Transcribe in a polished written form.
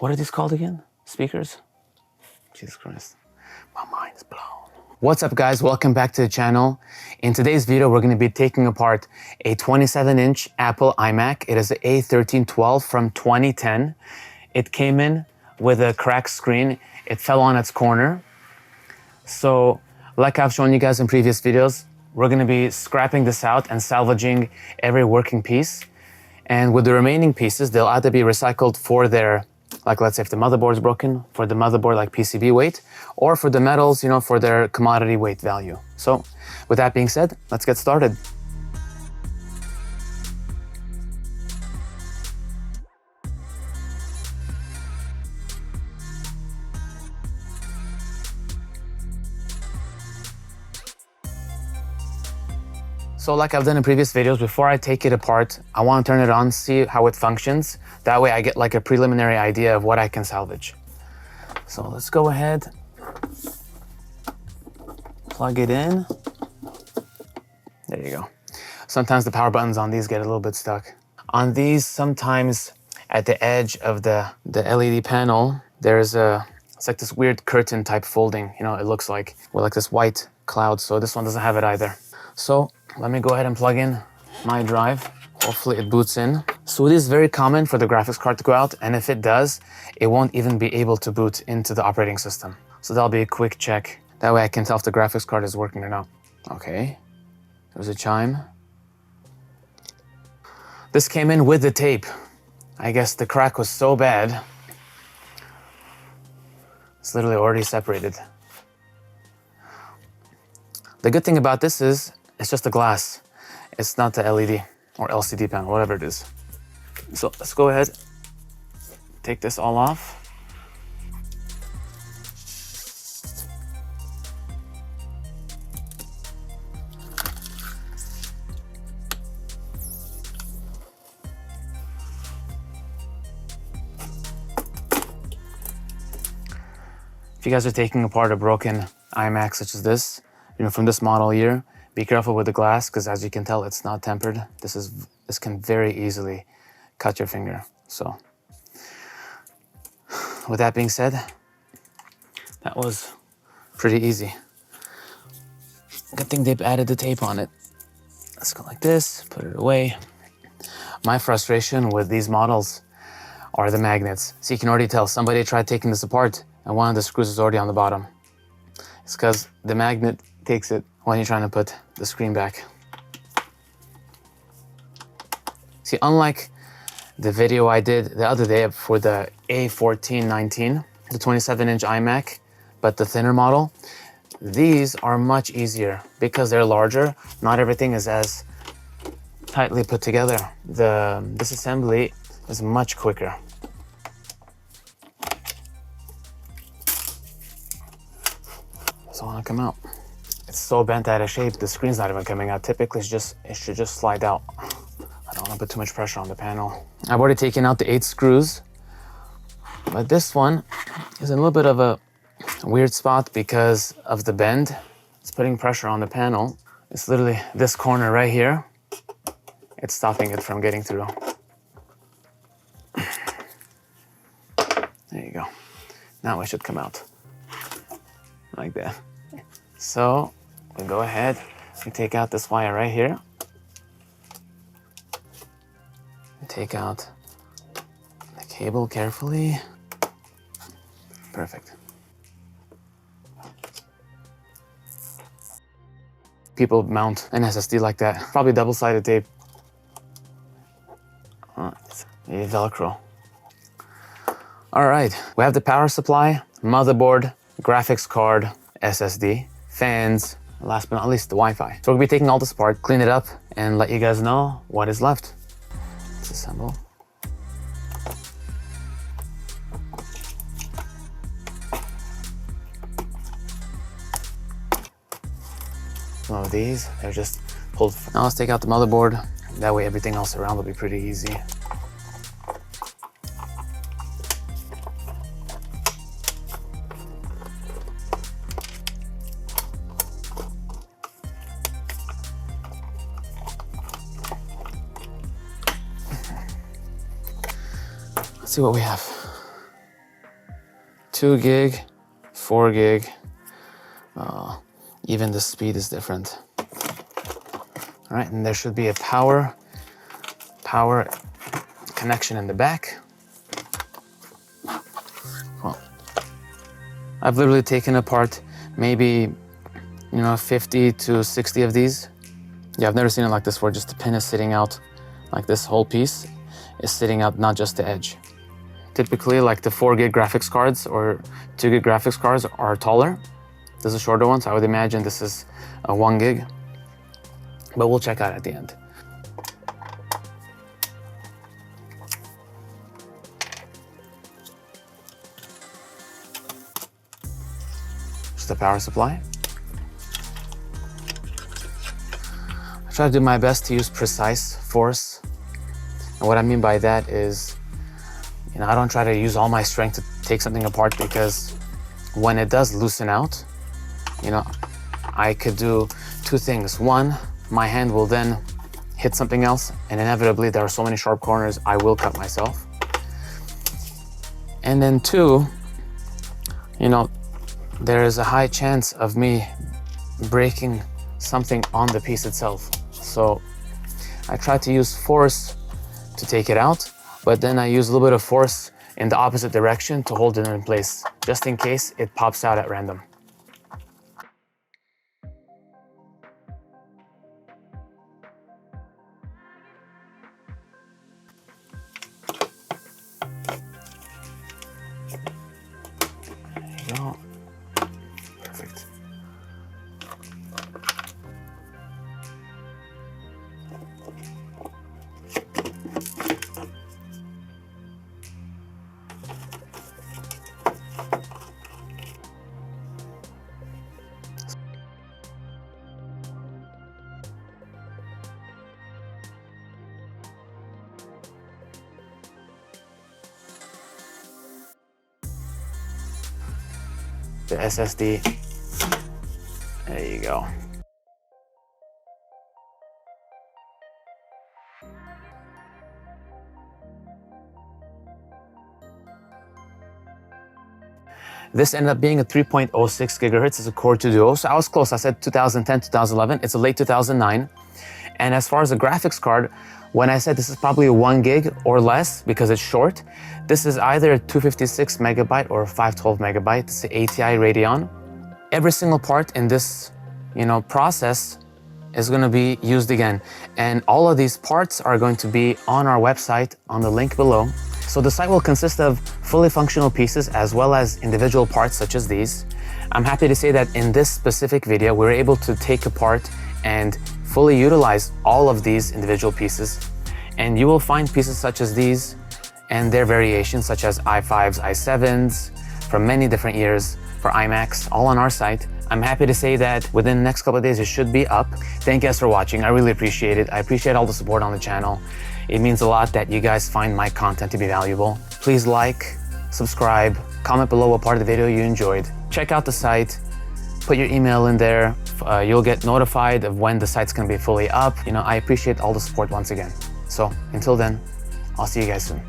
what are these called again? Speakers? Jesus Christ, my mind is blown. What's up guys, welcome back to the channel. In today's video, we're gonna be taking apart a 27-inch Apple iMac. It is an A1312 from 2010. It came in with a cracked screen. It fell on its corner. So, like I've shown you guys in previous videos, we're gonna be scrapping this out and salvaging every working piece. And with the remaining pieces, they'll either be recycled for their, like let's say if the motherboard's broken, for the motherboard like PCB weight, or for the metals, you know, for their commodity weight value. So with that being said, let's get started. So like I've done in previous videos, before I take it apart, I want to turn it on, see how it functions. That way I get like a preliminary idea of what I can salvage. So let's go ahead, plug it in. There you go. Sometimes the power buttons on these get a little bit stuck. On these, sometimes at the edge of the LED panel, there's it's like this weird curtain type folding, you know, it looks like, with like this white cloud. So this one doesn't have it either. So let me go ahead and plug in my drive. Hopefully it boots in. So it is very common for the graphics card to go out, and if it does, it won't even be able to boot into the operating system. So that'll be a quick check. That way I can tell if the graphics card is working or not. Okay, there's a chime. This came in with the tape. I guess the crack was so bad, it's literally already separated. The good thing about this is, it's just a glass. It's not the LED or LCD panel, whatever it is. So let's go ahead, take this all off. If you guys are taking apart a broken iMac such as this, you know, from this model year, be careful with the glass, because as you can tell, it's not tempered. This can very easily cut your finger. So, with that being said, that was pretty easy. Good thing they've added the tape on it. Let's go like this, put it away. My frustration with these models are the magnets. So you can already tell somebody tried taking this apart and one of the screws is already on the bottom. It's because the magnet takes it when you're trying to put the screen back. See, unlike the video I did the other day for the A1319, the 27-inch iMac, but the thinner model, these are much easier because they're larger. Not everything is as tightly put together. The disassembly is much quicker. Doesn't want to come out. It's so bent out of shape, the screen's not even coming out. Typically, it should just slide out. I don't want to put too much pressure on the panel. I've already taken out the 8 screws, but this one is in a little bit of a weird spot because of the bend. It's putting pressure on the panel. It's literally this corner right here. It's stopping it from getting through. There you go. Now it should come out. Like that. So we go ahead and take out this wire right here. Take out the cable carefully. Perfect. People mount an SSD like that. Probably double-sided tape. Maybe Velcro. All right, we have the power supply, motherboard, graphics card, SSD, fans, last but not least, the Wi-Fi. So we'll be taking all this apart, clean it up, and let you guys know what is left. Disassemble. Some of these, they're just pulled. Now let's take out the motherboard. That way everything else around will be pretty easy. Let's see what we have. 2 gig, 4 gig. Even the speed is different. All right, and there should be a power connection in the back. Well, I've literally taken apart maybe, 50 to 60 of these. Yeah, I've never seen it like this where just the pin is sitting out, like this whole piece is sitting out, not just the edge. Typically, like the 4 gig graphics cards or 2 gig graphics cards are taller. This is a shorter one, so I would imagine this is a 1 gig, but we'll check out at the end. Just the power supply. I try to do my best to use precise force. And what I mean by that is, I don't try to use all my strength to take something apart, because when it does loosen out, I could do 2 things. One, my hand will then hit something else, and inevitably there are so many sharp corners, I will cut myself. And then 2, there is a high chance of me breaking something on the piece itself. So I try to use force to take it out, but then I use a little bit of force in the opposite direction to hold it in place, just in case it pops out at random. There you go. Perfect. The SSD, there you go. This ended up being a 3.06 gigahertz. It's a Core 2 Duo, so I was close. I said 2010, 2011. It's a late 2009. And as far as the graphics card, when I said this is probably a 1 gig or less because it's short, this is either a 256 megabyte or a 512 megabyte. It's an ATI Radeon. Every single part in this, process is going to be used again. And all of these parts are going to be on our website on the link below. So the site will consist of fully functional pieces as well as individual parts such as these. I'm happy to say that in this specific video, we were able to take apart and fully utilize all of these individual pieces. And you will find pieces such as these and their variations such as i5s, i7s from many different years for iMacs, all on our site. I'm happy to say that within the next couple of days, it should be up. Thank you guys for watching. I really appreciate it. I appreciate all the support on the channel. It means a lot that you guys find my content to be valuable. Please like, subscribe, comment below what part of the video you enjoyed. Check out the site, put your email in there. You'll get notified of when the site's gonna be fully up. I appreciate all the support once again. So until then, I'll see you guys soon.